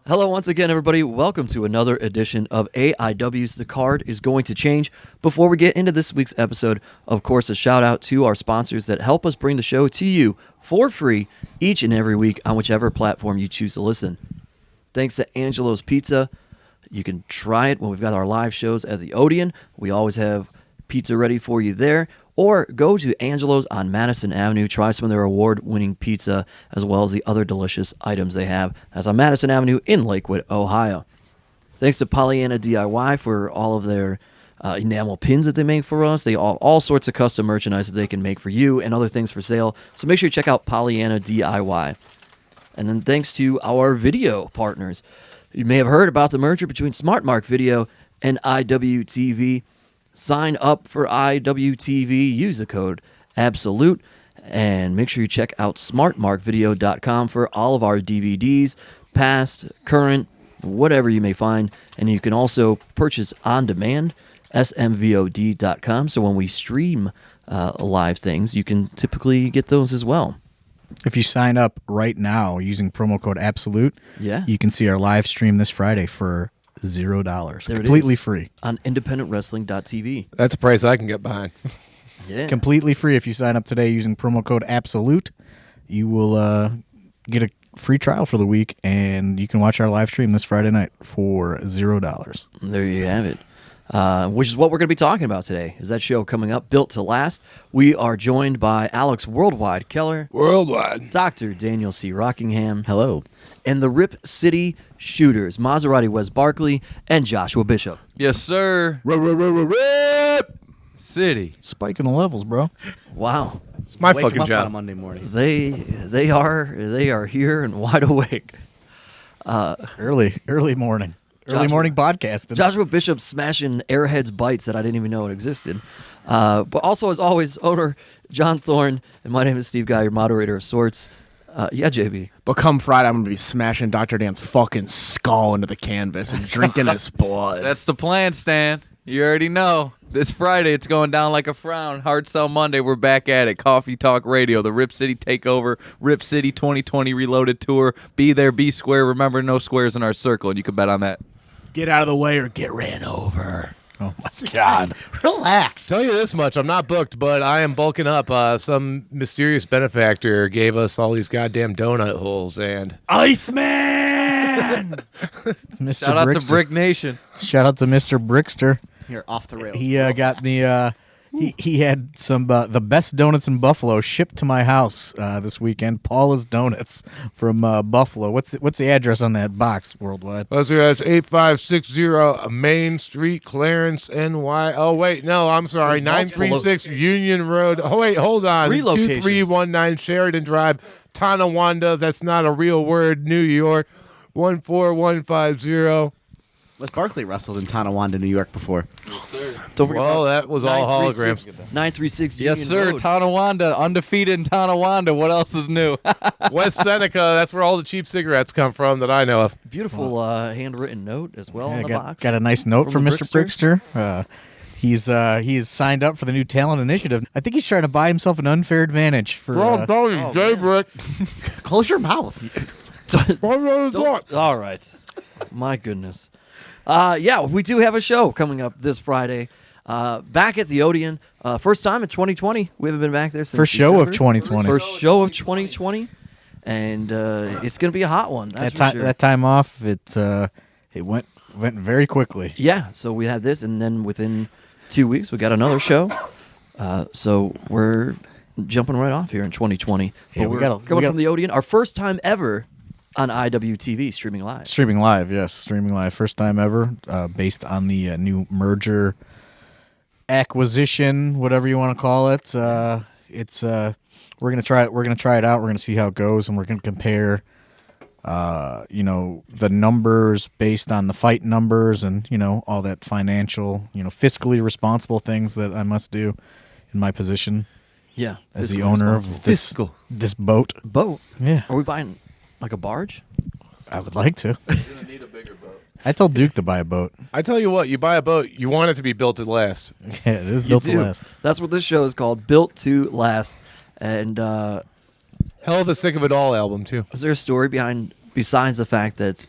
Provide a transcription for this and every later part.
Hello once again, everybody. Welcome to another edition of AIW's The Card is Going to Change. Before we get into this week's episode, of course, a shout out to our sponsors that help us bring the show to you for free each and every week on whichever platform you choose to listen. Thanks to Angelo's Pizza. You can try it when we've got our live shows at the Odeon. We always have pizza ready for you there. Or go to Angelo's on Madison Avenue. Try some of their award-winning pizza as well as the other delicious items they have. That's on Madison Avenue in Lakewood, Ohio. Thanks to Pollyanna DIY for all of their enamel pins that they make for us. They all sorts of custom merchandise that they can make for you and other things for sale. So make sure you check out Pollyanna DIY. And then thanks to our video partners. You may have heard about the merger between SmartMark Video and IWTV. Sign up for IWTV, use the code ABSOLUTE, and make sure you check out smartmarkvideo.com for all of our DVDs, past, current, whatever you may find. And you can also purchase on demand, smvod.com. So when we stream live things, you can typically get those as well. If you sign up right now using promo code ABSOLUTE, you can see our live stream this Friday for $0. There completely free. On independentwrestling.tv. That's a price I can get behind. Yeah. Completely free if you sign up today using promo code ABSOLUTE. You will get a free trial for the week, and you can watch our live stream this Friday night for $0. There you have it. Which is what we're going to be talking about today. Is that show coming up, Built to Last. We are joined by Alex Worldwide Keller. Worldwide. Dr. Daniel C. Rockingham. Hello. And the Rip City Shooters, Maserati Wes Barkley and Joshua Bishop. Yes, sir. Rip City. Spiking the levels, bro. Wow. It's my Wake 'em fucking up on a job. Monday morning. They are here and wide awake. Early morning. Early Joshua- morning podcast. Joshua Bishop smashing Airheads bites that I didn't even know it existed. But also, as always, owner John Thorne, and my name is Steve Guy, your moderator of sorts. Yeah, JB. But come Friday, I'm going to be smashing Dr. Dan's fucking skull into the canvas and drinking his blood. That's the plan, Stan. You already know. This Friday, it's going down like a frown. Hard Sell Monday, we're back at it. Coffee Talk Radio, the Rip City Takeover, Rip City 2020 Reloaded Tour. Be there, be square. Remember, no squares in our circle, and you can bet on that. Get out of the way or get ran over. Oh, my God. Relax. Tell you this much, I'm not booked, but I am bulking up. Some mysterious benefactor gave us all these goddamn donut holes, and Iceman! Mr. Shout out to Brickster. Brick Nation. Shout out to Mr. Brickster. You're off the rails. He real got fast. the he had some the best donuts in Buffalo shipped to my house this weekend. Paula's Donuts from Buffalo. What's the address on that box? Worldwide. let's see, that's 8560 Main Street, Clarence, NY. Oh, wait, no, I'm sorry. There's multiple 936 Union Road. Oh, wait, hold on. 2319 Sheridan Drive, Tonawanda. That's not a real word. New York, 14150. Wes Barkley wrestled in Tonawanda, New York before. Don't forget Well, about that was all 936 holograms. 936 Yes, Union sir. Road. Tonawanda, undefeated in Tonawanda. What else is new? West Seneca, that's where all the cheap cigarettes come from that I know of. Beautiful handwritten note as well Yeah, on the box. got a nice note From from the Mr. Brickster. He's signed up for the new talent initiative. I think he's trying to buy himself an unfair advantage for. Jay Brick. Close your mouth. All right. My goodness. Yeah, we do have a show coming up this Friday. Back at the Odeon. First time in 2020. We haven't been back there since First show of December. 2020. First show of 2020. And it's going to be a hot one. That's for sure. That time off, it went very quickly. Yeah, so we had this, and then within 2 weeks, we got another show. So we're jumping right off here in 2020. Yeah, But we we're gotta- coming we from the Odeon. Our first time ever on IWTV, streaming live. Streaming live, yes, streaming live, first time ever, based on the new merger, acquisition, whatever you want to call it. It's we're gonna try it. We're gonna try it out. We're gonna see how it goes, and we're gonna compare, the numbers based on the fight numbers, and all that financial, fiscally responsible things that I must do in my position Yeah. as the fiscally owner responsible. of this boat. Boat. Yeah, Are we buying like a barge? I would like to. I told Duke to buy a boat. I tell you what, you buy a boat, you want it to be built to last. Yeah, it is You built do. to last. That's what this show is called, Built to Last. And Hell of a Sick of It All album, too. is there a story besides the fact that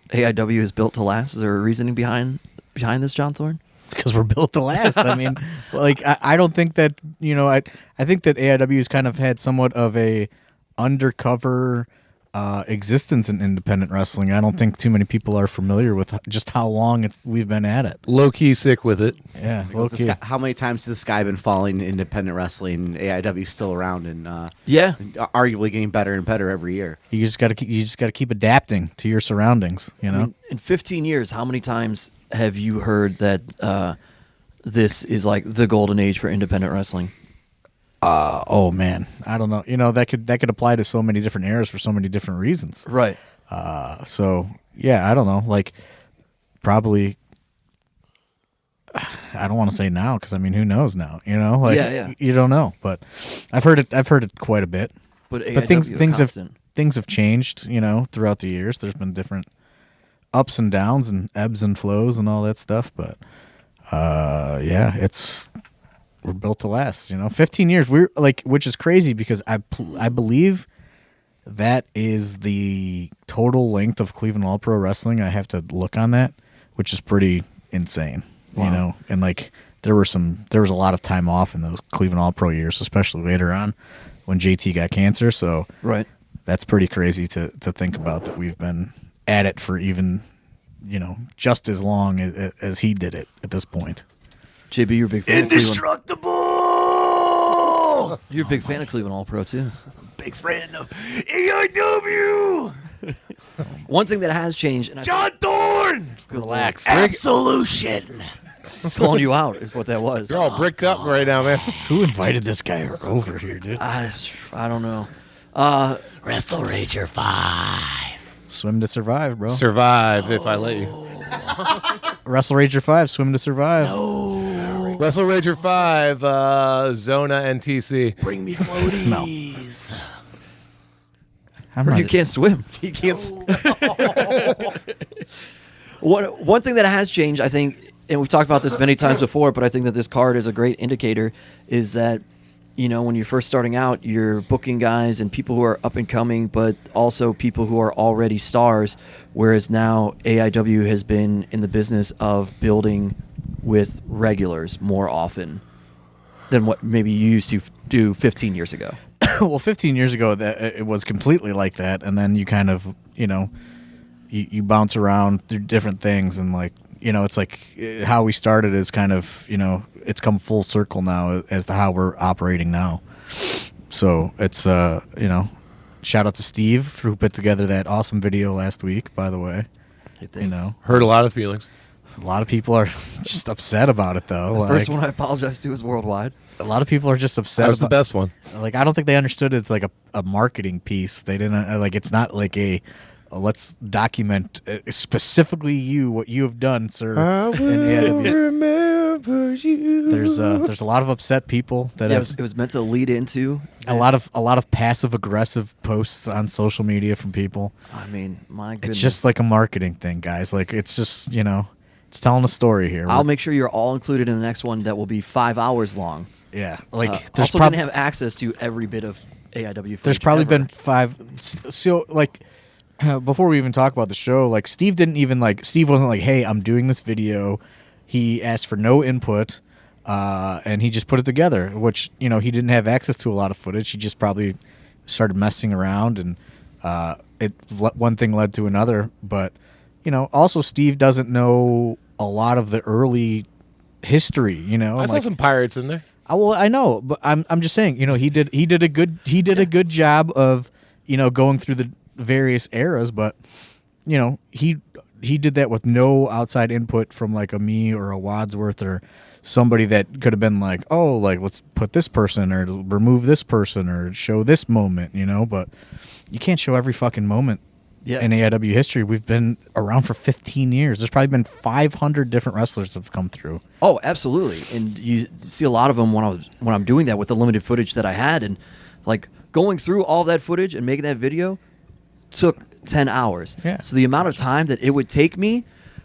AIW is built to last? Is there a reasoning behind this, John Thorne? Because we're built to last. I mean, like I don't think that I think that AIW has kind of had somewhat of a undercover existence in independent wrestling. I don't think too many people are familiar with just how long we've been at it. Low key sick with it. Yeah, low key. How many times has the sky been falling in independent wrestling? AIW still around and arguably getting better and better every year. You just got to keep adapting to your surroundings. You know, I mean, in 15 years, how many times have you heard that this is like the golden age for independent wrestling? Oh man, I don't know. You know, that could apply to so many different eras for so many different reasons. Right. So yeah, I don't know. Like, probably. I don't want to say now because I mean, who knows now? You know, like you don't know. But I've heard it quite a bit. But things have changed. You know, throughout the years, there's been different ups and downs and ebbs and flows and all that stuff. But we're built to last, 15 years. We're like, which is crazy because I believe that is the total length of Cleveland All Pro Wrestling. I have to look on that, which is pretty insane, and like there was a lot of time off in those Cleveland All Pro years, especially later on when JT got cancer. So right. That's pretty crazy to think about that we've been at it for even, just as long as he did it at this point. JB, you're a big fan Indestructible! of Cleveland. You're a big fan of Cleveland All Pro, too. Big fan of AIW! One thing that has changed... And John Thorne! Relax. Absolution! Calling you out is what that was. You're all bricked up right now, man. Who invited this guy over here, dude? I don't know. Wrestle Rager 5. Swim to survive, bro. Survive if I let you. Wrestle Rager 5, swim to survive. Wrestle Rager 5, Zona and TC. Bring me floaties. You can't swim. He can't. One thing that has changed, I think, and we've talked about this many times before, but I think that this card is a great indicator, is that, when you're first starting out, you're booking guys and people who are up and coming, but also people who are already stars, whereas now AIW has been in the business of building with regulars more often than what maybe you used to do 15 years ago. Well, 15 years ago, it was completely like that, and then you kind of, you bounce around through different things, and like, it's like how we started is kind of, it's come full circle now as to how we're operating now. So it's, shout out to Steve who put together that awesome video last week, by the way. Hey, thanks. Hurt a lot of feelings. A lot of people are just upset about it, though. The first one I apologize to is Worldwide. A lot of people are just upset. That was the best one. Like, I don't think they understood it's like a marketing piece. They didn't, like, it's not like let's document specifically what you have done, sir. I will remember you. There's a lot of upset people that it was meant to lead into a lot of passive aggressive posts on social media from people. I mean, my goodness. It's just like a marketing thing, guys. Like, it's just, it's telling a story here. I'll make sure you're all included in the next one that will be 5 hours long. Yeah, like there's also didn't have access to every bit of AIW footage. There's probably been 5. So like, before we even talk about the show, like Steve wasn't like, hey, I'm doing this video. He asked for no input, and he just put it together. Which he didn't have access to a lot of footage. He just probably started messing around, and one thing led to another. But also Steve doesn't know a lot of the early history. I saw some pirates in there. Well, I know, but I'm just saying, he did a good job of, going through the various eras, but he did that with no outside input from like a me or a Wadsworth or somebody that could have been like, oh, like let's put this person or remove this person or show this moment, but you can't show every fucking moment. Yeah. In AIW history, we've been around for 15 years. There's probably been 500 different wrestlers that have come through. Oh, absolutely. And you see a lot of them when I'm doing that with the limited footage that I had, and like going through all that footage and making that video took 10 hours. Yeah. So the amount of time that it would take me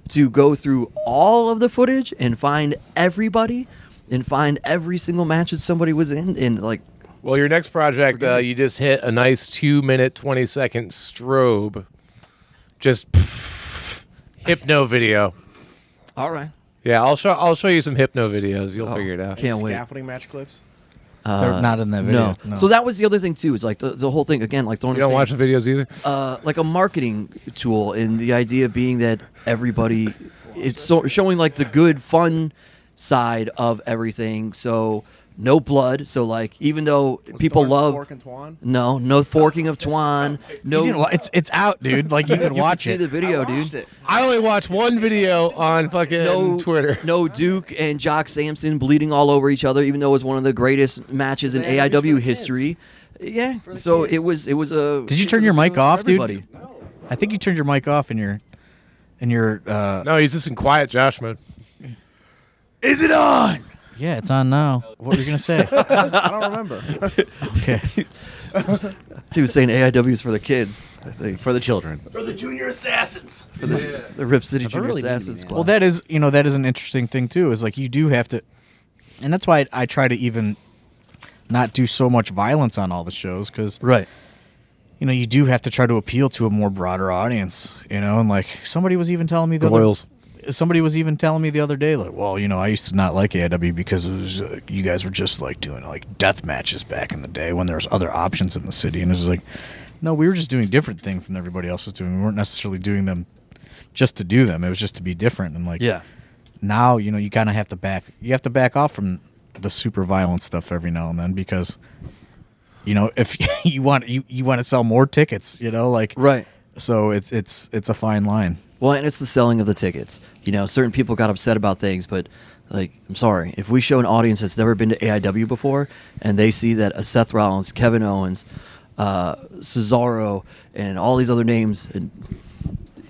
to go through all of the footage and find everybody and find every single match that somebody was in, and like. Well, your next project, you just hit a nice 2-minute, 20-second strobe. Just hypno video. All right. Yeah, I'll show you some hypno videos. You'll figure it out. Can't wait. Scaffolding match clips. They're not in that video. No. So that was the other thing too. Is like the whole thing again. Like You don't watch the videos either. like a marketing tool, and the idea being that everybody, it's showing like the good, fun side of everything. So no blood. So like even though people love Fork and Twan? no forking of Twan. No, it's out, dude. Like you can watch see it. the video, dude. I only watched one video on fucking Twitter. No Duke and Jock Sampson bleeding all over each other, even though it was one of the greatest matches in AIW history. Yeah. So it was a. Did you turn your mic off, dude? everybody. I think you turned your mic off in your. No, he's just in quiet Josh mode. Is it on? Yeah, it's on now. What were you gonna say? I don't remember. Okay. He was saying AIW is for the kids. I think For the children. For the Junior Assassins. for the Rip City Junior really Assassins mean, Squad. Well, that is an interesting thing too. Is like you do have to, and that's why I try to even not do so much violence on all the shows because right. you do have to try to appeal to a more broader audience. And like somebody was even telling me somebody was even telling me the other day, like, well, I used to not like AIW because it was you guys were just like doing like death matches back in the day when there was other options in the city, and it was like, no, we were just doing different things than everybody else was doing. We weren't necessarily doing them just to do them. It was just to be different, and like, Yeah. now you kind of have to back off from the super violent stuff every now and then because if you want to sell more tickets, like Right. So it's a fine line. Well, and it's the selling of the tickets. Certain people got upset about things, but like, I'm sorry, if we show an audience that's never been to AIW before, and they see that a Seth Rollins, Kevin Owens, Cesaro, and all these other names, and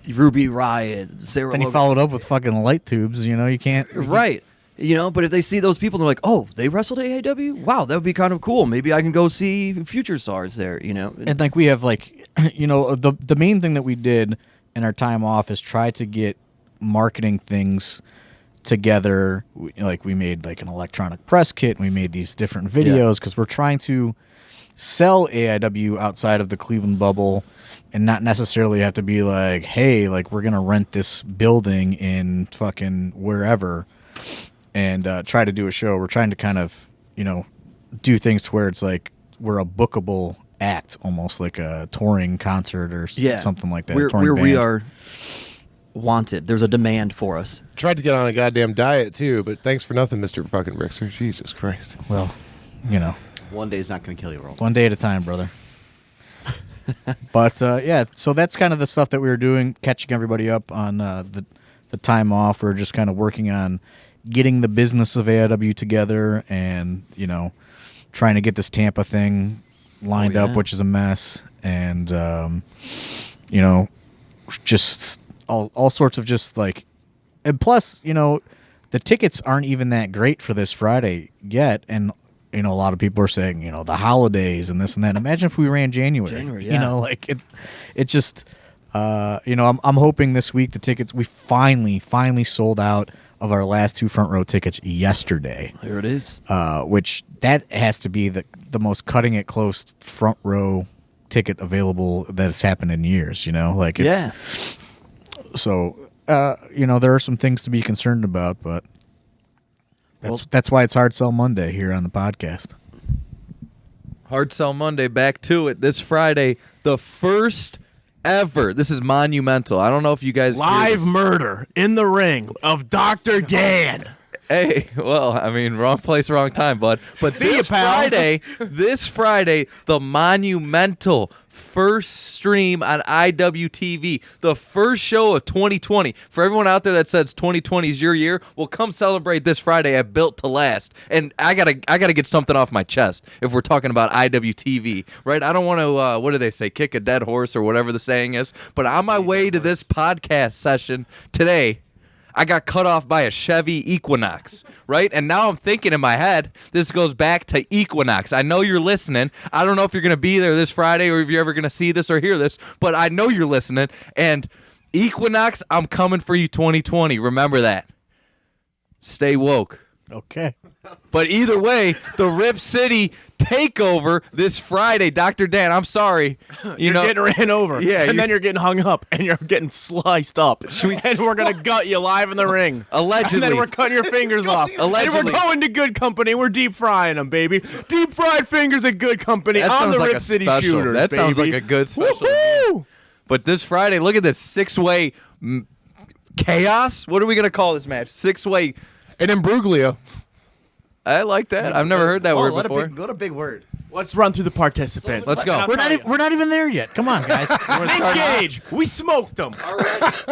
Ruby Riott, Sarah. Then you Logan, followed up with fucking light tubes. You can't. right? But if they see those people, they're like, oh, they wrestled at AIW. Wow, that would be kind of cool. Maybe I can go see future stars there. And like we have like, the main thing that we did in our time off is try to get marketing things together. Like we made like an electronic press kit, and we made these different videos because we're trying to sell AIW outside of the Cleveland bubble and not necessarily have to be like, hey, like we're gonna rent this building in fucking wherever and try to do a show. We're trying to kind of do things to where it's like we're a bookable act, almost like a touring concert or something like that. We are wanted. There's a demand for us. Tried to get on a goddamn diet too, but thanks for nothing, Mr. fucking Brickster. Jesus Christ. Well, One day is not going to kill you, World. one day at a time, brother. But so that's kind of the stuff that we were doing, catching everybody up on the time off. We're just kind of working on getting the business of AIW together, and trying to get this Tampa thing lined up, which is a mess, and just all sorts of just like, and plus the tickets aren't even that great for this Friday yet, and a lot of people are saying the holidays and this and that. Imagine if we ran January, yeah. Like it just I'm hoping this week the tickets, we finally sold out of our last 2 front row tickets yesterday. Here it is. Which that has to be the most cutting it close front row ticket available that's happened in years. Like it's, So there are some things to be concerned about, but that's why it's Hard Sell Monday here on the podcast. Hard Sell Monday, back to it. This Friday, the first ever. This is monumental. I don't know if you guys live murder in the ring of Dr. Dan. Hey, well, I mean, wrong place, wrong time, bud. But this Friday, the monumental first stream on IWTV, the first show of 2020. For everyone out there that says 2020 is your year, well, come celebrate this Friday at Built to Last. And I gotta get something off my chest if we're talking about IWTV, right? I don't want to, what do they say, kick a dead horse or whatever the saying is. But on my way to this podcast session today, I got cut off by a Chevy Equinox, right? And now I'm thinking in my head, this goes back to Equinox. I know you're listening. I don't know if you're going to be there this Friday or if you're ever going to see this or hear this, but I know you're listening. And Equinox, I'm coming for you 2020. Remember that. Stay woke. Okay. But either way, the Rip City takeover this Friday. Dr. Dan, I'm sorry. You're getting ran over. Yeah. And then you're getting hung up and you're getting sliced up. And we're going to gut you live in the ring. Allegedly. And then we're cutting your fingers off. Allegedly. And we're going to Good Company. We're deep frying them, baby. Deep fried fingers at Good Company on the like Rip City special. Shooters, That baby. sounds like a good special. Woo-hoo! But this Friday, look at this 6-way chaos. What are we going to call this match? 6-way. An imbroglio. I like that. I've never heard that word before. What a big word. Let's run through the participants. Let's go. We're not even there yet. Come on, guys. Nick Gage, we smoked him.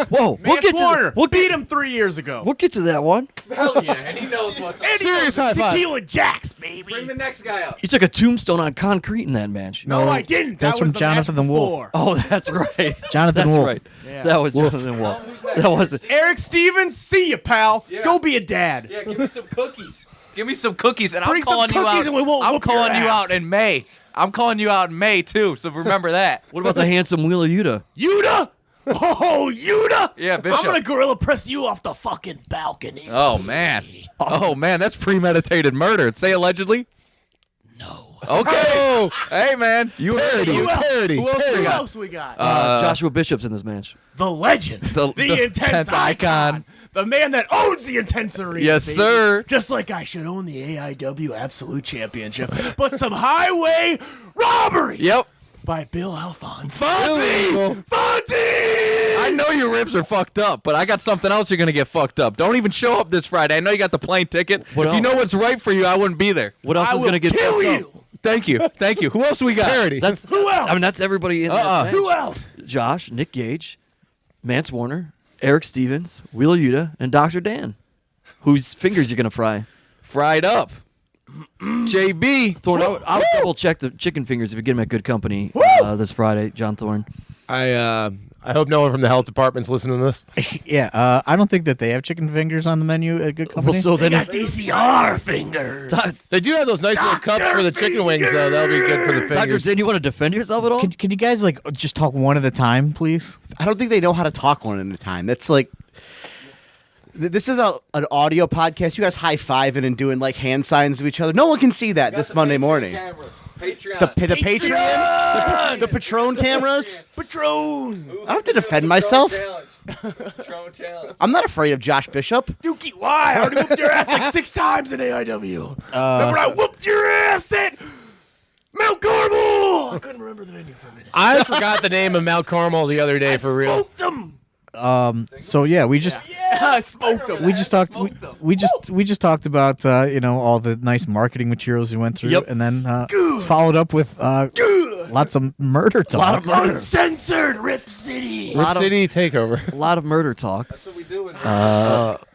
Whoa, Mance Warner, beat him 3 years ago. We'll get to that one. Hell yeah, and he knows what's up. Serious high five. Tequila Jacks, baby. Bring the next guy up. You took a tombstone on concrete in that match. No, I didn't. That's that from was the Jonathan match the Wolf. before. Oh, that's right. Jonathan That's Wolf. right. Yeah. That was Jonathan Wolf. That wasn't. Eric Stevens, see you, pal. Yeah. Go be a dad. Yeah, give me some cookies. Give me some cookies, and Bring I'm calling some you cookies out. and we won't I'm whoop your calling you ass. out in May. I'm calling you out in May too. So remember that. What about the handsome Wheeler Yuta? Yuta? Oh, Yuta? Yeah, Bishop. I'm going to gorilla press you off the fucking balcony. Oh man. Oh man, that's premeditated murder. Say allegedly. No. Okay. Hey man, you heard it. Who else? Who else we Who got? else we got? Joshua Bishop's in this match. The legend. The intense icon. The man that owns the intense arena. Yes, baby. sir. Just like I should own the AIW Absolute Championship. But some highway robbery. Yep. By Bill Alphonse. Fonzie! I know your ribs are fucked up, but I got something else you're going to get fucked up. Don't even show up this Friday. I know you got the plane ticket. What if you else? know what's right for you, I wouldn't be there. What else I is going to will get kill fucked you. up? Thank you. Thank you. Who else we got? Parody. That's Who else? I mean, that's everybody in that match. Who else? Josh, Nick Gage, Mance Warner, Eric Stevens, Wheeler Yuta, and Dr. Dan. Whose fingers you going to fry? Fried up. JB. Thorne, I'll double check the chicken fingers if you get them at Good Company this Friday, John Thorne. I hope no one from the health department's listening to this. Yeah, I don't think that they have chicken fingers on the menu at Good Company. Well, so then DCR fingers. They do have those nice little cups for the chicken wings, though. That'll be good for the Dr. fingers. Dan, you want to defend yourself at all? Could you guys just talk one at a time, please? I don't think they know how to talk one at a time. That's like. This is an audio podcast. You guys high-fiving and doing like hand signs to each other. No one can see that this Monday morning. Patreon. The Patreon? The Patron cameras? Patron. I don't have to defend myself. Patron challenge. I'm not afraid of Josh Bishop. Dookie, why? I already whooped your ass like 6 times in AIW. Remember I whooped your ass at Mount Carmel. I couldn't remember the venue for a minute. I forgot the name of Mount Carmel the other day for real. Smoked them. So yeah, we just I smoked them. we just talked we just talked about all the nice marketing materials you went through, Yep. and then followed up with lots of murder talk. Uncensored Rip City. Rip City takeover. A lot of murder talk. That's what we do in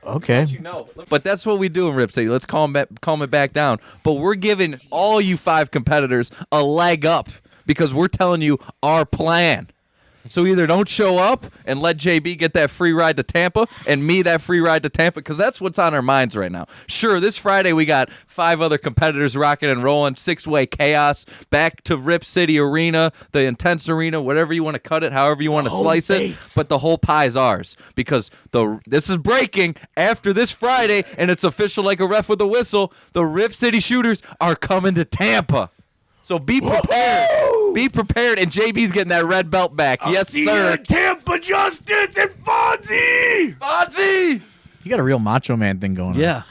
Okay. you know. But that's what we do in Rip City. Let's calm it back down. But we're giving all you 5 competitors a leg up because we're telling you our plan. So either don't show up and let JB get that free ride to Tampa and me that free ride to Tampa, because that's what's on our minds right now. Sure, this Friday we got 5 other competitors rocking and rolling, 6-way chaos, back to Rip City Arena, the Intense Arena, whatever you want to cut it, however you want to slice it. But the whole pie's ours, because this is breaking after this Friday, and it's official like a ref with a whistle. The Rip City Shooters are coming to Tampa. So be prepared. Be prepared, and JB's getting that red belt back. Yes, sir. Tampa Justice and Fonzie. Fonzie! You got a real Macho Man thing going on. Yeah.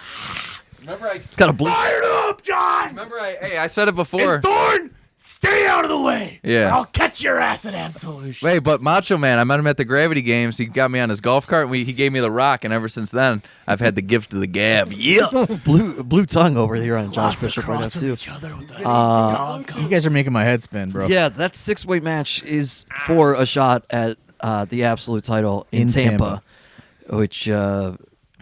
Remember It's got a blue. Fired up, John. I said it before. And Thorne, stay out of the way. Yeah. Or I'll catch your ass at Absolution. Wait, but Macho Man, I met him at the Gravity Games. He got me on his golf cart, and he gave me the rock, and ever since then, I've had the gift of the gab. Yeah. blue tongue over here on Josh Bishop right now, Across from too. each other with the You guys are making my head spin, bro. Yeah, that 6-way match is for a shot at the Absolute title in Tampa, which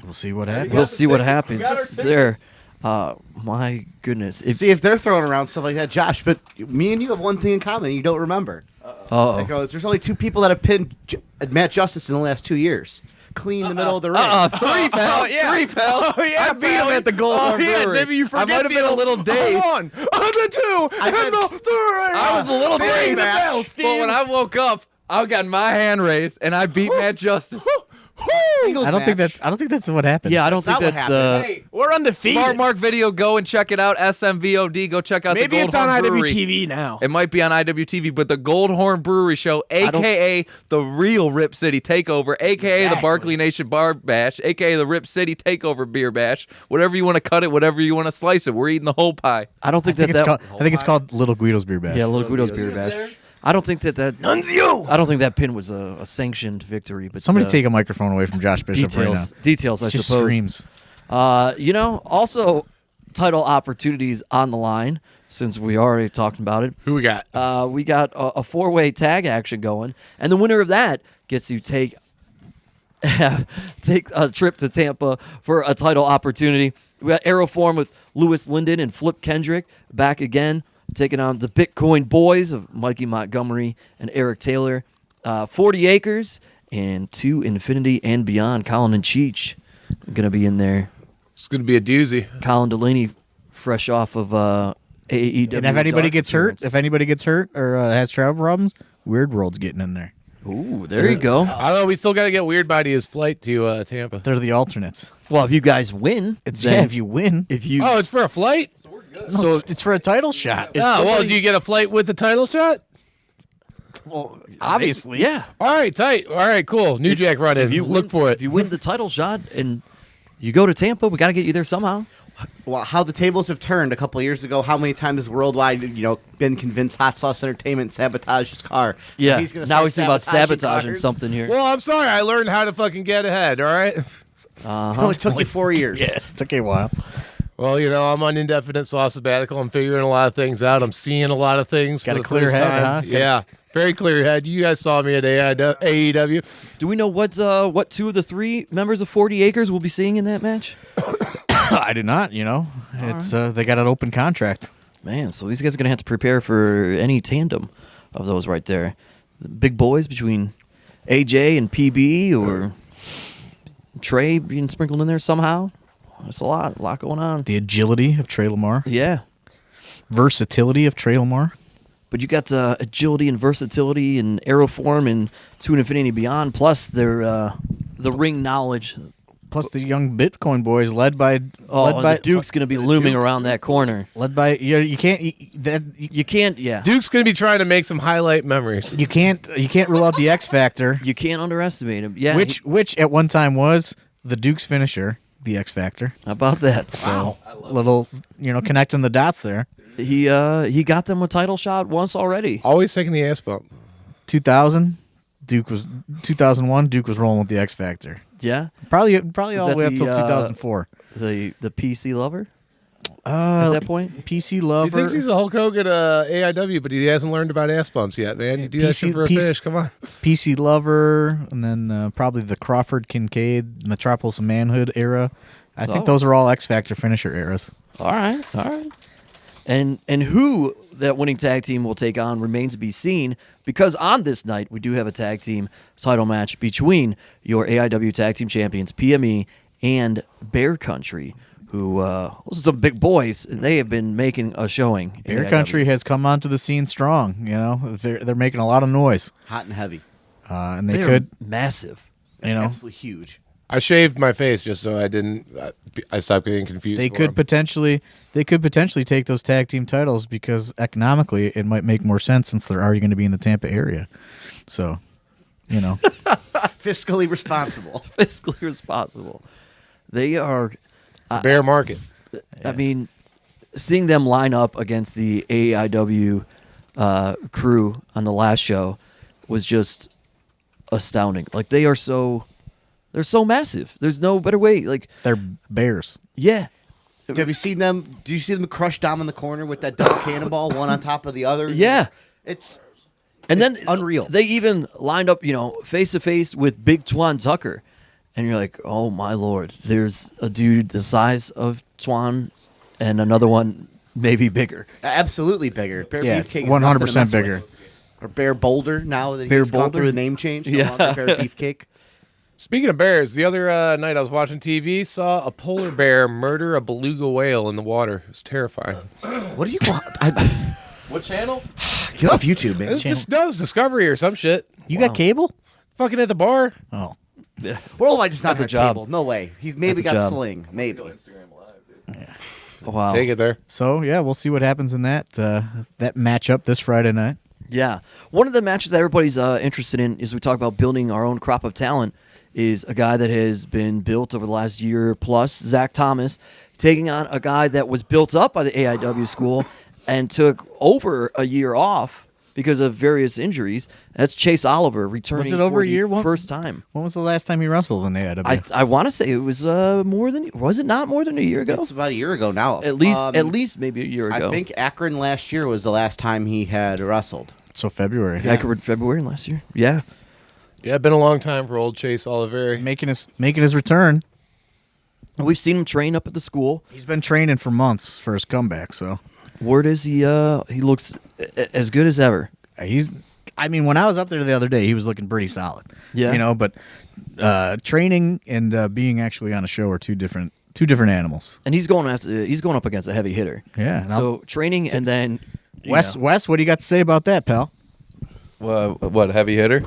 We'll see what happens. we'll see what happens there. My goodness. If they're throwing around stuff like that, Josh, but me and you have one thing in common you don't remember. Uh-oh. There's only 2 people that have pinned Matt Justice in the last 2 years. Clean the middle of the ring. 3, pal. 3, pal. Oh, yeah, I beat him at the Gold Brewery. maybe you forget I might have been a little dazed. Hold on. The 2 and the 3. I was a little Ring dazed. the bell, But when I woke up, I got my hand raised, and I beat Matt Justice. Singles I don't think match. that's what happened. Yeah, I don't think not what that's. happened. Hey, we're undefeated. Smart Mark Video, go and check it out. SMVOD, go check out Maybe the it's on Goldhorn Brewery. IWTV now. It might be on IWTV, but the Goldhorn Brewery Show, a.k.a. the real Rip City Takeover, a.k.a. the Barkley Nation Bar Bash, a.k.a. the Rip City Takeover Beer Bash. Whatever you want to cut it, whatever you want to slice it. We're eating the whole pie. I don't think I think that. it's called Little Guido's Beer Bash. Yeah, Little Guido's Beer Bash. I don't think that. Nunzio. I don't think that pin was a sanctioned victory. But Somebody take a microphone away from Josh Bishop right now. Details, I Just suppose. screams. Also title opportunities on the line, since we already talked about it. Who we got? We got a 4-way tag action going, and the winner of that gets to take a trip to Tampa for a title opportunity. We got Aeroform with Lewis Linden and Flip Kendrick back again, taking on the Bitcoin Boys of Mikey Montgomery and Eric Taylor. 40 Acres and To Infinity and Beyond. Colin and Cheech going to be in there. It's going to be a doozy. Colin Delaney, fresh off of AEW. And if anybody Dark gets appearance. hurt, or has travel problems, Weird World's getting in there. Ooh, there you go. I don't know. We still got to get Weird Body his flight to Tampa. They're the alternates. Well, if you guys win, then if you win. if you Oh, it's for a flight? So it's for a title shot. Oh, well, do you get a flight with the title shot? Well, obviously. yeah, All right, tight. All right, cool. New Jack run in. Look for it. if you win the title shot and you go to Tampa, we got to get you there somehow. Well, how the tables have turned a couple of years ago. How many times has Worldwide, been convinced Hot Sauce Entertainment sabotaged his car? Yeah, He's gonna now start he's thinking about sabotaging cars. something here. Well, I'm sorry. I learned how to fucking get ahead, all right? It only took you 4 years. Yeah, it took a while. Well, I'm on indefinite sauce sabbatical. I'm figuring a lot of things out. I'm seeing a lot of things. Got for a the clear first head, time. huh? Yeah, very clear head. You guys saw me at AEW. Do we know what 2 of the 3 members of 40 Acres will be seeing in that match? I did not, It's they got an open contract. Man, so these guys are going to have to prepare for any tandem of those right there. The big boys between AJ and PB or Trey being sprinkled in there somehow. That's a lot going on. The agility of Trey Lamar. Yeah. Versatility of Trey Lamar. But you got agility and versatility and Aeroform and To Infinity and Beyond, plus their the ring knowledge. Plus the young Bitcoin boys led by The Duke's going to be looming around that corner. led by you can't You can't, yeah. Duke's going to be trying to make some highlight memories. you can't rule out the X Factor, You can't underestimate him. Yeah. which at one time was the Duke's finisher, the X Factor. How about that? So little connecting the dots there. He got them a title shot once already. Always taking the ass bump. 2000, 2001. Duke was rolling with the X Factor. Yeah. Probably all the that way up till the, 2004. The PC lover at that point. PC He lover. thinks he's a Hulk Hogan AIW, but he hasn't learned about ass bumps yet, man. You do that shit for a fish. Come on. PC lover, and then probably the Crawford Kincaid Metropolis of Manhood era. I think those are all X Factor finisher eras. All right. And who that winning tag team will take on remains to be seen, because on this night we do have a tag team title match between your AIW tag team champions PME and Bear Country, who those are some big boys, and they have been making a showing. in Bear AIW. Country has come onto the scene strong. They're making a lot of noise, Hot and heavy. and they They're could, massive. Absolutely huge. I shaved my face just so I stopped getting confused. they for could him. potentially take those tag team titles, because economically it might make more sense since they're already going to be in the Tampa area. So, Fiscally responsible. Fiscally responsible. They are. It's a bear market. I mean, seeing them line up against the AIW crew on the last show was just astounding. Like, they're so massive. There's no better way. Like, they're bears. yeah. Have you seen them? Do you see them crush Dom in the corner with that double cannonball, one on top of the other? Yeah. It's And then unreal. They even lined up, face to face with Big Twan Tucker. And you're like, oh my Lord, there's a dude the size of Twan and another one maybe bigger. absolutely bigger. Bear Yeah, Beefcake is 100% nothing to mess bigger. with. Or Bear Boulder, now that Bear he's gone Boulder? through a name change. No Yeah. longer Bear Beefcake. Speaking of bears, the other night I was watching TV, saw a polar bear murder a beluga whale in the water. It was terrifying. What do you want? What channel? Get off YouTube, man. It was Discovery or some shit. You got cable? Fucking at the bar. Oh, Or I just not That's a have job. cable. No way. He's maybe That's a got job. Sling. Maybe. Wow. Take it there. So yeah, we'll see what happens in that matchup this Friday night. Yeah. One of the matches that everybody's interested in is we talk about building our own crop of talent is a guy that has been built over the last year plus, Zach Thomas, taking on a guy that was built up by the AIW school and took over a year off because of various injuries. That's Chase Oliver returning Was it over for a year? the first time. When was the last time he wrestled in AIW? I want to say it was was it not more than a year ago? It's about a year ago now. At least maybe a year ago. I think Akron last year was the last time he had wrestled. So February. Yeah, I covered February last year. Yeah. Yeah, been a long time for old Chase Oliver. Making his return. We've seen him train up at the school. He's been training for months for his comeback, so Word is he looks as good as ever. when I was up there the other day, he was looking pretty solid. Yeah. But training and being actually on a show are two different animals. And he's going up against a heavy hitter. Yeah. and So training and then Wes, what do you got to say about that, pal? What heavy hitter?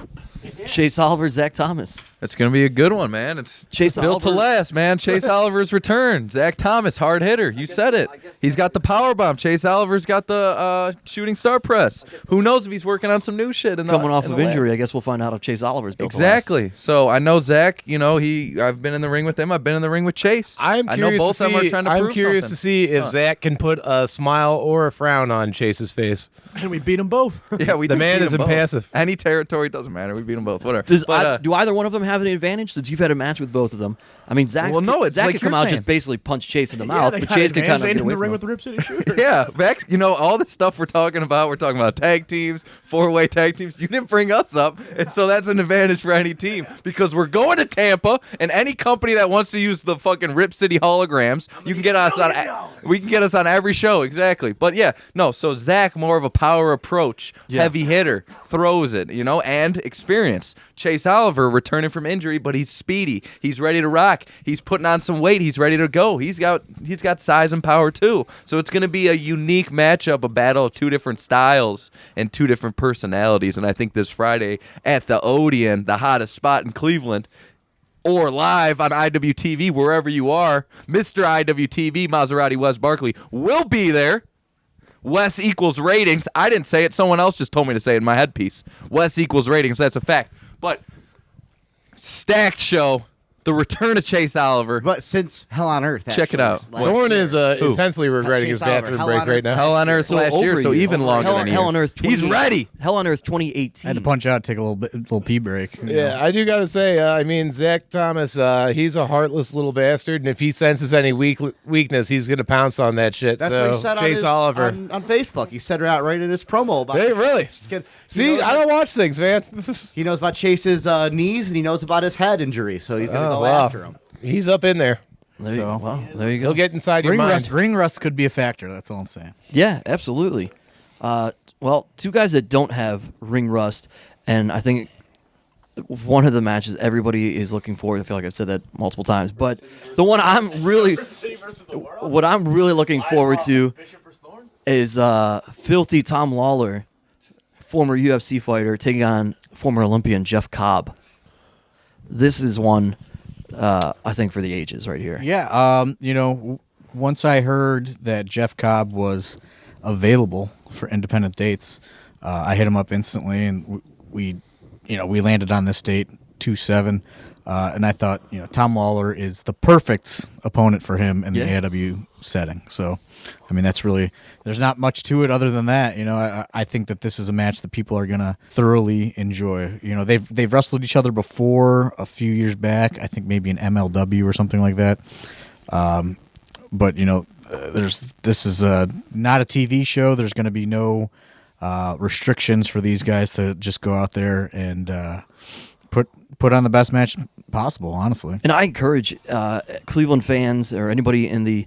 Chase Oliver, Zach Thomas. It's gonna be a good one, man. It's Chase built to Oliver- last, man. Chase Oliver's return. Zach Thomas, hard hitter. You said it. He's got the power bomb. Chase Oliver's got the shooting star press. Who knows if he's working on some new shit? Coming off of injury, I guess we'll find out if Chase Oliver's built to last. Exactly. So I know Zach. I've been in the ring with him. I've been in the ring with Chase. I know both of them are trying to prove I'm curious something. to see if Zach can put a smile or a frown on Chase's face. And we beat them both. Yeah, The man is impassive. Any territory doesn't matter. We beat them both. Whatever. Do either one of them have an advantage since you've had a match with both of them? I mean, Zach. Well, no, it's Zach like could come you're out saying. just basically punch Chase in the Yeah, mouth, they but got Chase could kind advantage. of They get in away the ring from with him. the Rip City Shooter. Yeah, back. All the stuff we're talking about. We're talking about tag teams, 4-way tag teams. You didn't bring us up, and so that's an advantage for any team because we're going to Tampa, and any company that wants to use the fucking Rip City holograms, you can get us on. We can get us on every show, exactly. But yeah, no. So Zach, more of a power approach, heavy hitter, throws it, and experience. Chase Oliver returning from injury, but he's speedy. He's ready to rock. He's putting on some weight. He's ready to go. He's got size and power too. So it's going to be a unique matchup, a battle of two different styles and two different personalities. And I think this Friday at the Odeon, the hottest spot in Cleveland, or live on IWTV, wherever you are, Mr. IWTV, Maserati Wes Barkley, will be there. Wes equals ratings. I didn't say it. Someone else just told me to say it in my headpiece. Wes equals ratings. That's a fact. But stacked show. The return of Chase Oliver. But since Hell on Earth, Check it out. last Thorne year. is intensely regretting his Chase Oliver, bathroom Hell break on right Earth. now. Hell on Earth So last year, over so a year. even longer than a year. Hell on Earth. He's 28 ready. Hell on Earth 2018. I had to punch out, take a little pee break. Yeah, I do got to say, Zach Thomas, he's a heartless little bastard, and if he senses any weakness, he's going to pounce on that shit. That's so, what he said Chase Oliver. on Facebook. He said it out right in his promo about Hey, really? He See, knows I don't watch things, man. He knows about Chase's knees, and he knows about his head injury, so he's going to go after him. He's up in there. There you go. He'll get inside your Ring mind. rust could be a factor. That's all I'm saying. Yeah, absolutely. Well, two guys that don't have ring rust, and I think one of the matches everybody is looking for. I feel like I've said that multiple times, but the one what I'm really looking forward to is filthy Tom Lawlor, former UFC fighter, taking on former Olympian Jeff Cobb. This is one I think for the ages right here. Yeah, once I heard that Jeff Cobb was available for independent dates, I hit him up instantly, and we landed on this date 2/7, and I thought Tom Lawlor is the perfect opponent for him in the AIW setting. So, I mean, that's really, there's not much to it other than that. I think that this is a match that people are gonna thoroughly enjoy. They've wrestled each other before a few years back. I think maybe in MLW or something like that. But this is not a TV show. There's going to be no restrictions for these guys to just go out there and put on the best match possible, honestly. And I encourage Cleveland fans or anybody in the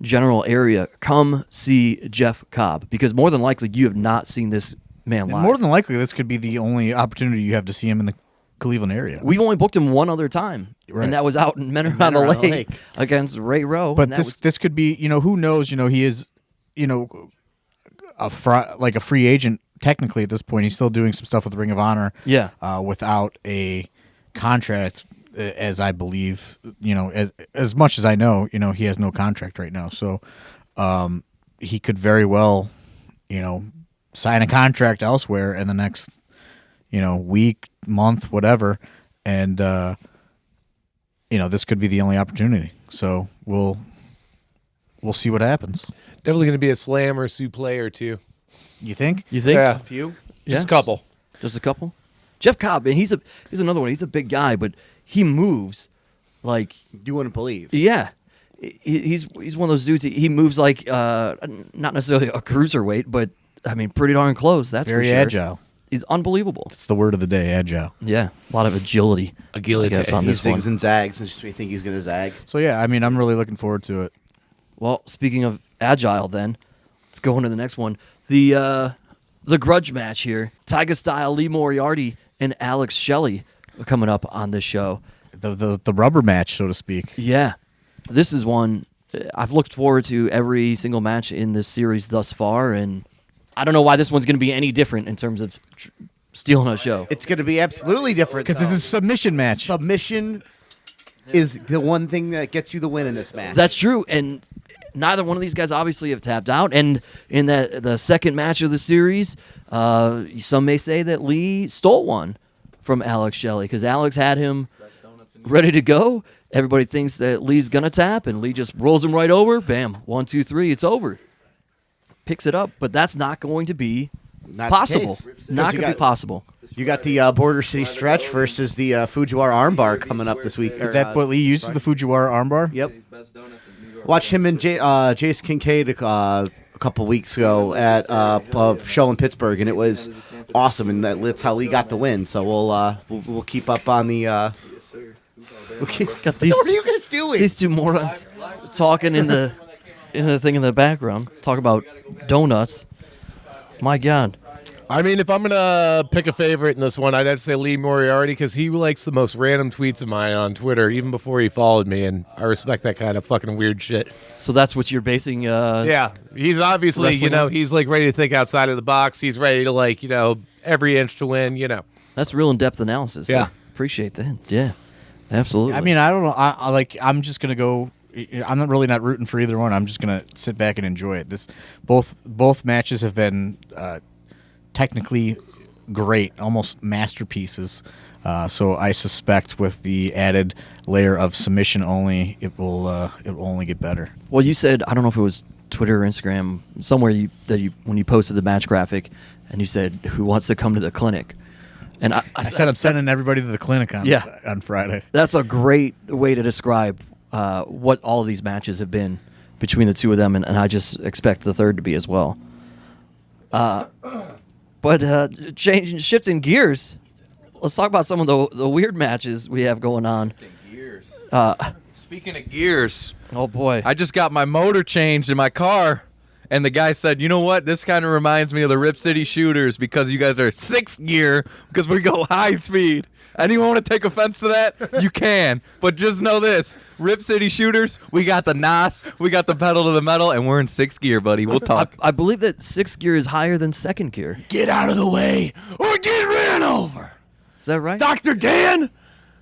general area, come see Jeff Cobb, because more than likely you have not seen this man live. More than likely, this could be the only opportunity you have to see him in the Cleveland area. We've only booked him one other time, Right. and that was out in Menor on the Lake against Ray Rowe. But and this could be, who knows? He is, a free agent technically at this point. He's still doing some stuff with Ring of Honor. Yeah. Without a contract as I believe, as much as I know, he has no contract right now. So he could very well, sign a contract elsewhere in the next, week, month, whatever. And, this could be the only opportunity. So we'll see what happens. Definitely going to be a slam or suplex or two. You think? Yeah. A few? Just a couple. Just a couple? Jeff Cobb, and he's another one. He's a big guy, but he moves like You wouldn't believe. yeah. He's one of those dudes. He moves like not necessarily a cruiserweight, but I mean pretty darn close. That's Very for sure. agile. He's unbelievable. It's the word of the day, agile. Yeah, a lot of agility. I guess on He this one. zigs and zags, and just we think he's going to zag. So yeah, I mean, I'm really looking forward to it. Well, speaking of agile, then let's go into the next one. The grudge match here: Tiger Style, Lee Moriarty, and Alex Shelley are coming up on this show. The rubber match, so to speak. Yeah, this is one I've looked forward to every single match in this series thus far, and I don't know why this one's going to be any different in terms of stealing a show. It's going to be absolutely different. Because it's a submission match. Submission is the one thing that gets you the win in this match. That's true, and neither one of these guys obviously have tapped out. And in the second match of the series, some may say that Lee stole one from Alex Shelley because Alex had him ready to go. Everybody thinks that Lee's gonna tap, and Lee just rolls him right over. Bam, 1, 2, 3, it's over. Picks it up, but that's not going to be Not the possible. case. Not You going to be got- possible. You got the Border City Stretch versus the Fujiwara Armbar coming up this week. Is that what Lee uses, the Fujiwara armbar? Yep. Watched him and Jace Kincaid a couple weeks ago at a show in Pittsburgh, and it was awesome. And that's how Lee got the win. So we'll keep up on the. Got these, What are you guys doing? these two morons talking in the thing in the background. Talk about donuts. My God. I mean, if I'm going to pick a favorite in this one, I'd have to say Lee Moriarty because he likes the most random tweets of mine on Twitter, even before he followed me, and I respect that kind of fucking weird shit. So that's what you're basing. Yeah, he's obviously, wrestling on? he's like ready to think outside of the box. He's ready to every inch to win, That's real in-depth analysis. Yeah. I appreciate that. Yeah, absolutely. I mean, I don't know. I'm just gonna go. I'm not really not rooting for either one. I'm just gonna sit back and enjoy it. Both matches have been technically great, almost masterpieces. So I suspect with the added layer of submission only, it will only get better. Well, you said, I don't know if it was Twitter or Instagram, somewhere when you posted the match graphic, and you said, who wants to come to the clinic? And I said I'm sending everybody to the clinic on Friday. That's a great way to describe what all of these matches have been between the two of them, and I just expect the third to be as well. But shifting gears, let's talk about some of the weird matches we have going on. Speaking of gears, Oh boy, I just got my motor changed in my car, and the guy said, you know what? This kind of reminds me of the Rip City Shooters because you guys are 6th gear because we go high speed. Anyone want to take offense to that? You can. But just know this. Rip City Shooters, we got the NOS, we got the pedal to the metal, and we're in 6th gear, buddy. We'll talk. I believe that 6th gear is higher than 2nd gear. Get out of the way or get ran over. Is that right? Dr. Dan,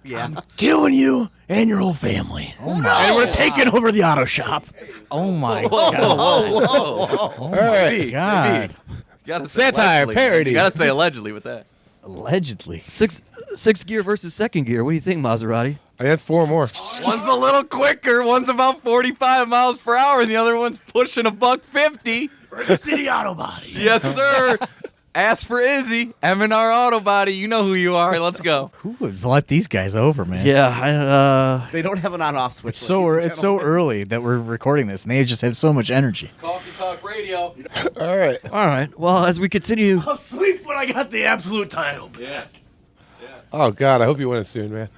Yeah. I'm killing you and your whole family. Oh my! And we're taking over the auto shop. Oh my Whoa, god! whoa, whoa. Oh my god! Gotta say Satire, allegedly. parody. You gotta say allegedly with that. Allegedly. Sixth gear versus 2nd gear. What do you think, Maserati? I guess 4 more. One's a little quicker, one's about 45 miles per hour, and the other one's pushing $150. Rip City Auto Body. Yes, sir. Ask for Izzy, M&R Auto Body. You know who you are. Let's go. Who would let these guys over, man? Yeah, They don't have an on-off switch. It's so early that we're recording this, and they just have so much energy. Coffee Talk Radio. All right. all right. Well, as we continue, I'll sleep when I got the absolute title. Yeah. Oh, God, I hope you win it soon, man.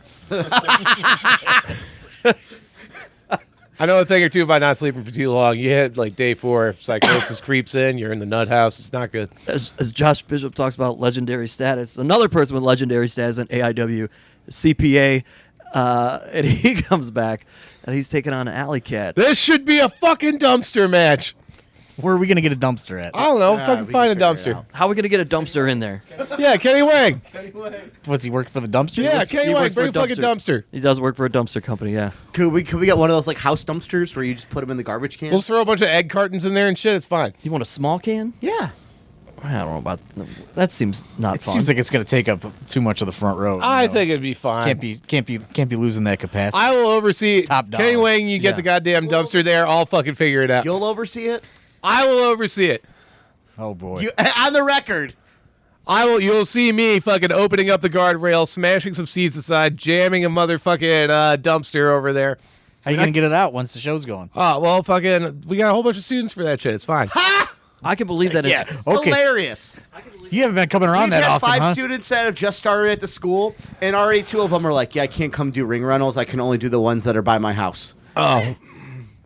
I know a thing or two about not sleeping for too long. You hit like day 4, psychosis creeps in, you're in the nut house. It's not good. as Josh Bishop talks about legendary status, another person with legendary status in AIW, CPA, and he comes back and he's taking on Alley Cat. This should be a fucking dumpster match. Where are we gonna get a dumpster at? I don't know. Yeah, Fucking we find a can figure it dumpster. out. How are we gonna get a dumpster in there? Yeah, Kenny Wang. What's he work for the dumpster? Yeah, Kenny He Wang. works for Bring a fucking dumpster. He does work for a dumpster company. Yeah. Could we get one of those like house dumpsters where you just put them in the garbage can? We'll throw a bunch of egg cartons in there and shit. It's fine. You want a small can? Yeah. I don't know about that. Seems not It fun. seems like it's gonna take up too much of the front row. I think it'd be fine. can't be losing that capacity. I will oversee. Top dollar. Kenny Wang, you get Yeah. the goddamn dumpster there. I'll fucking figure it out. You'll oversee it. I will oversee it. Oh boy. You on the record. I will. You'll see me fucking opening up the guardrail, smashing some seats aside, jamming a motherfucking dumpster over there. How you gonna get it out once the show's going? Oh well, fucking. We got a whole bunch of students for that shit. It's fine. I can believe that. Yeah. It's, Okay. Hilarious. You haven't been coming around We've that had often, 5 huh? students that have just started at the school, and already 2 of them are like, "Yeah, I can't come do ring rentals. I can only do the ones that are by my house." Oh,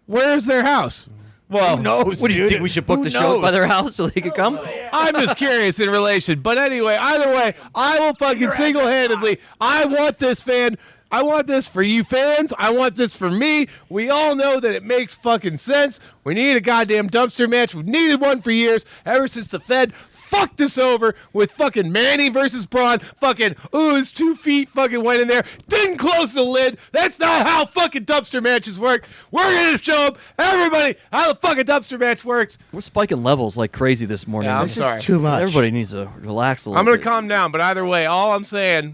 where's their house? Well, knows? what do you think? We should book the show by their house so they could come? I'm just curious in relation. But anyway, either way, I will fucking single-handedly. I want this fan. I want this for you fans. I want this for me. We all know that it makes fucking sense. We need a goddamn dumpster match. We've needed one for years, ever since the Fed fucked us over with fucking Manny versus Braun. Fucking, ooh, his 2 feet fucking went in there. Didn't close the lid. That's not how fucking dumpster matches work. We're going to show everybody how the fucking dumpster match works. We're spiking levels like crazy this morning. Yeah, I'm It's sorry. just- Too much. Everybody needs to relax a little I'm going bit. to calm down, but either way, all I'm saying,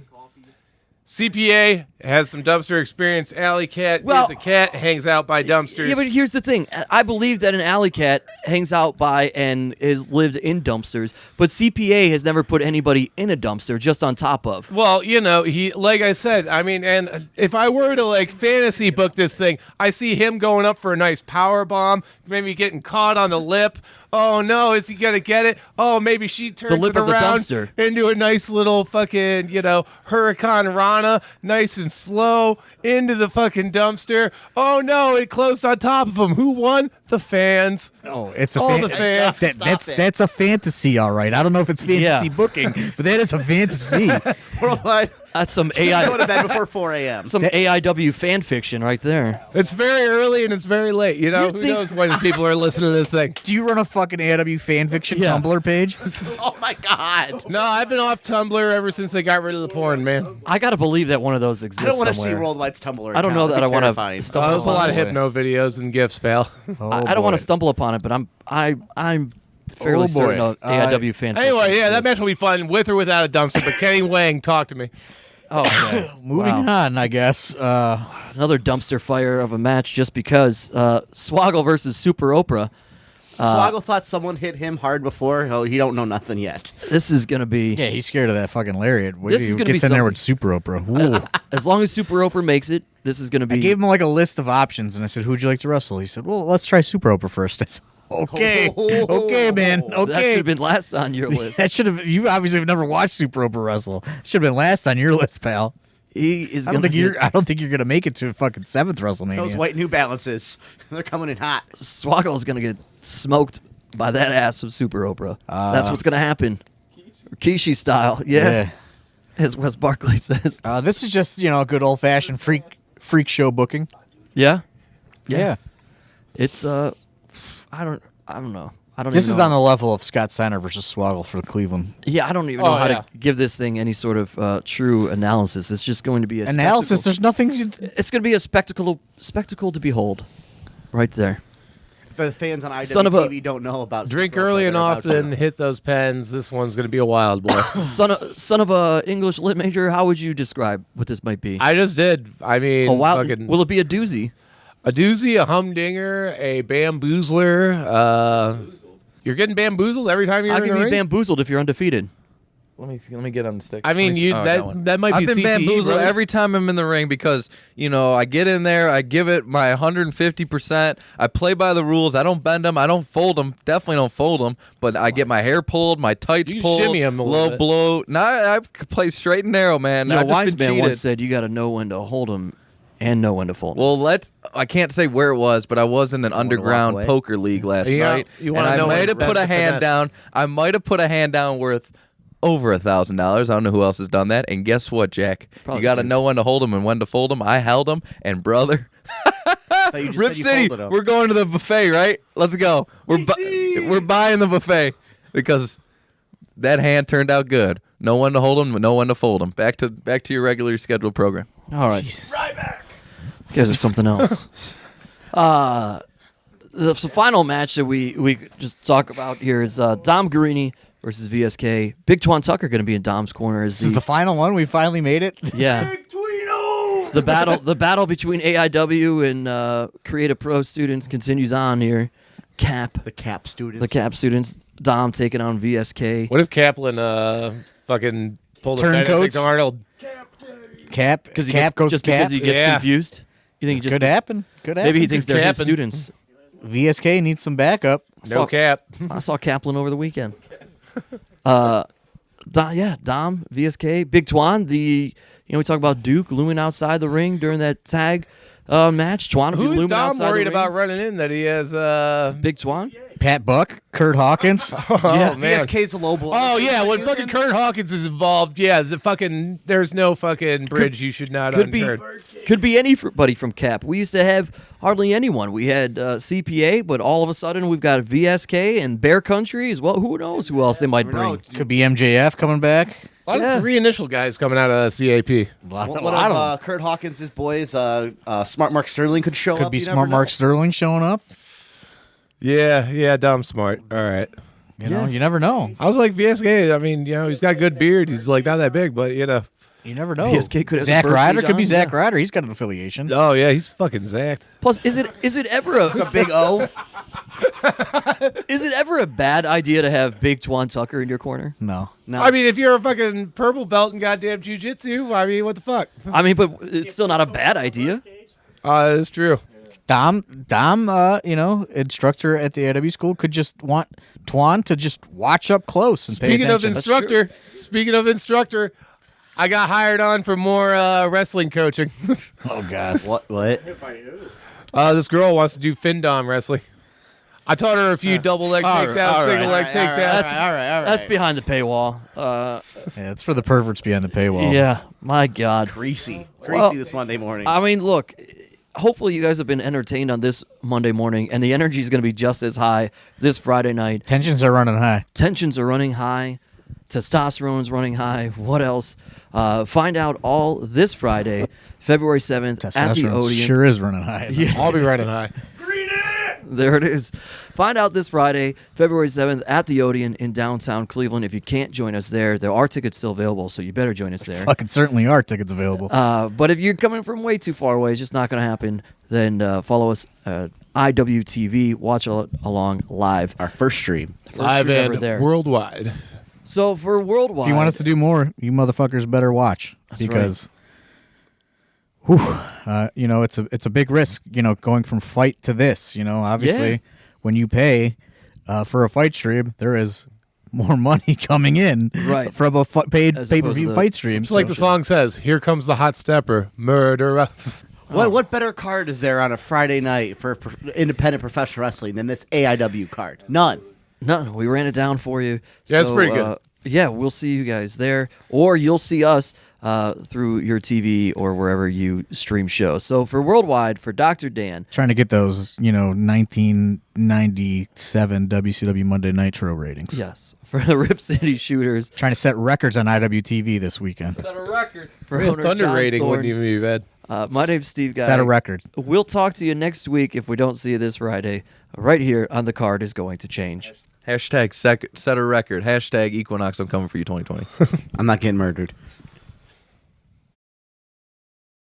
CPA has some dumpster experience. Alley Cat Well- is a cat, hangs out by dumpsters. Yeah, but here's the thing. I believe that an alley cat hangs out by and is lived in dumpsters, but CPA has never put anybody in a dumpster, just on top of. Well, you know, he, like I said, I mean, and if I were to like fantasy book this thing, I see him going up for a nice power bomb, maybe getting caught on the lip. Oh no, is he gonna get it? Oh, maybe she turns lip it of the around dumpster. into a nice little fucking, you know, Hurricane Rana, nice and slow into the fucking dumpster. Oh no, it closed on top of him. Who won? The fans. Oh, it's a All the fans. that's a fantasy, all right. I don't know if it's fantasy Yeah. booking, but that is a fantasy. Worldwide. That's some Go to AI, bed before 4 a.m. some AIW fan fiction right there. It's very early and it's very late. You know, you who think- knows when people are listening to this thing? Do you run a fucking AIW fanfiction Yeah. Tumblr page? Oh my God. No, I've been off Tumblr ever since they got rid of the porn, man. I gotta believe that one of those exists I don't want to see somewhere. Worldwide's Tumblr. I don't know account. that I It'd be want terrifying. to Oh, stumble. there's a lot of boy. hypno videos and gifs, pal. I don't want to stumble upon it, but I'm fairly Oh, boy. certain of AIW fan. Anyway, fiction yeah, that match exists. will be fun with or without a dumpster. But Kenny Wang, talk to me. Oh, okay. Moving Wow. on, I guess. Another dumpster fire of a match just because Swoggle versus Super Oprah. Swoggle thought someone hit him hard before. Oh, he don't know nothing yet. This is gonna be Yeah, he's scared of that fucking lariat. Wait This till is he gonna be gets in there something. with Super Oprah. Ooh. as long as Super Oprah makes it. This is gonna be. I gave him like a list of options, and I said, "Who'd you like to wrestle?" He said, "Well, let's try Super Oprah first." I said, "Okay, okay, man, That should okay." have been last on your list. That should have. You obviously have never watched Super Oprah wrestle. Should have been last on your list, pal. He is I don't gonna. think you're. I don't think you're gonna make it to fucking 7th WrestleMania. Those white New Balances. They're coming in hot. Swoggle is gonna get smoked by that ass of Super Oprah. That's what's gonna happen. Rikishi style, yeah. As Wes Barkley says. This is just a good old fashioned freak show booking. Yeah. Yeah. It's I don't know. I don't. This even is know. on the level of Scott Steiner versus Swoggle for Cleveland. Yeah, I don't even know Oh, how yeah. to give this thing any sort of true analysis. It's just going to be a Analysis. spectacle. There's nothing. It's going to be a spectacle to behold, right there. The fans on Son of a- IWTV don't know about Drink Super Oprah. early and They're about often, to. hit those pens. This one's going to be a wild boy. Son of a English lit major. How would you describe what this might be? I just did. I mean, a wild. fucking Will it be a doozy? a doozy, a humdinger, a bamboozler. You're getting bamboozled every time you're I'll in give the you ring? bamboozled if you're undefeated. Let me get on the stick. I mean, Let me see- you oh, that one. that might be I've been CTE, bamboozled brother. every time I'm in the ring because I get in there, I give it my 150%. I play by the rules. I don't bend them. I don't fold them. Definitely don't fold them. But I get my hair pulled, my tights You pulled, shimmy 'em a little low bit. blow. No, I play straight and narrow, man. You know, I've just wise been man cheated. once said you got to know when to hold them and know when to fold 'em. Well, I can't say where it was, but I was in an underground away? poker league last Yeah, night, you and wanna I know might when have put rest a the hand finesse. down. I might have put a hand down worth over $1,000. I don't know who else has done that. And guess what, Jack? Probably you got to did. know when to hold them and when to fold them. I held them, and brother, I thought you just Rip said you City, folded 'em. we're going to the buffet, right? Let's go. We're We're buying the buffet because that hand turned out good. No one to hold him, no one to fold him. Back to your regularly scheduled program. All right. Right back. You guys are something else. The final match that we just talk about here is Dom Guarini versus VSK. Big Twan Tucker going to be in Dom's corner. This is the final one. We finally made it. Yeah. Big Twino. The battle between AIW and Creative Pro students continues on here. The Cap students. The Cap students. Dom taking on VSK. What if Kaplan fucking pulled a Turncoats? Benedict Arnold? Cap Because he Cap gets, goes just Cap. because he gets Yeah. confused. You think he just Could happen. Could happen. maybe he thinks they're his Capping. students. VSK needs some backup. No cap. I saw Kaplan over the weekend. Dom, VSK, Big Twan. We talk about Duke looming outside the ring during that tag match. Twan will be Who's looming Dom outside worried the ring. about running in that he has? Big Twan. Pat Buck, Kurt Hawkins. Oh man. VSK's a low blow. Oh yeah, when fucking Kurt Hawkins is involved, yeah, there's no fucking bridge you should not Could be uncurd. could be anybody from Cap. We used to have hardly anyone. We had CPA, but all of a sudden we've got VSK and Bear Country as well. Who knows who else they might bring? Could be MJF coming back. A lot Yeah. of three initial guys coming out of CAP. A lot One of them. of Kurt Hawkins' boys, Smart Mark Sterling, could show Could up. be You never Smart know. Mark Sterling showing up. Yeah, Dom's smart. All right. You know, you never know. I was like VSK. I mean, he's got a good beard. He's like not that big, but You never know. VSK could have Zach the birthday Ryder could be on, Zach yeah. Ryder. He's got an affiliation. Oh yeah, he's fucking zacked. Plus, is it ever A big O. a bad idea to have Big Twan Tucker in your corner? No. No. I mean, if you're a fucking purple belt in goddamn jujitsu, I mean, what the fuck? I mean, but it's still not a bad idea. It's true. Dom, instructor at the AIW school could just want Twan to just watch up close and pay Speaking of attention. instructor, I got hired on for more wrestling coaching. Oh God. What? This girl wants to do Findom wrestling. I taught her a few double leg takedowns, single leg takedowns. All right. That's behind the paywall. Yeah, it's for the perverts behind the paywall. Yeah, my God. Greasy Well, this Monday morning. I mean, look. Hopefully, you guys have been entertained on this Monday morning, and the energy is going to be just as high this Friday night. Tensions are running high. Tensions are running high. Testosterone's running high. What else? Find out all this Friday, February 7th, at the Testosterone Odeon. sure is running high. I'll be running high. There it is. Find out this Friday, February 7th, at the Odeon in downtown Cleveland. If you can't join us there are tickets still available, so you better join us there. Fucking certainly are tickets available. But if you're coming from way too far away, it's just not going to happen, then follow us at IWTV. Watch along live. Our first stream. Live stream ever and there. worldwide. So for Worldwide... If you want us to do more, you motherfuckers better watch because, it's a big risk. Going from fight to this. Obviously, Yeah. when you pay for a fight stream, there is more money coming in Right. from a paid As pay per opposed view to fight stream. It's like the song says, "Here comes the hot stepper, murderer." What better card is there on a Friday night for independent professional wrestling than this AIW card? None. None. We ran it down for you. Yeah, it's pretty good. Yeah, we'll see you guys there, or you'll see us through your TV or wherever you stream shows. So for Worldwide, for Dr. Dan, Trying to get those, 1997 WCW Monday Nitro ratings. yes, for the Rip City Shooters, Trying to set records on IWTV this weekend. Set a record. for Real owner thunder John rating Thorne. wouldn't even be bad. My name's Steve Guy. Set a record. We'll talk to you next week if we don't see you this Friday. Right here on The Card is Going to Change. Hashtag set a record. Hashtag Equinox. I'm coming for you 2020. I'm not getting murdered.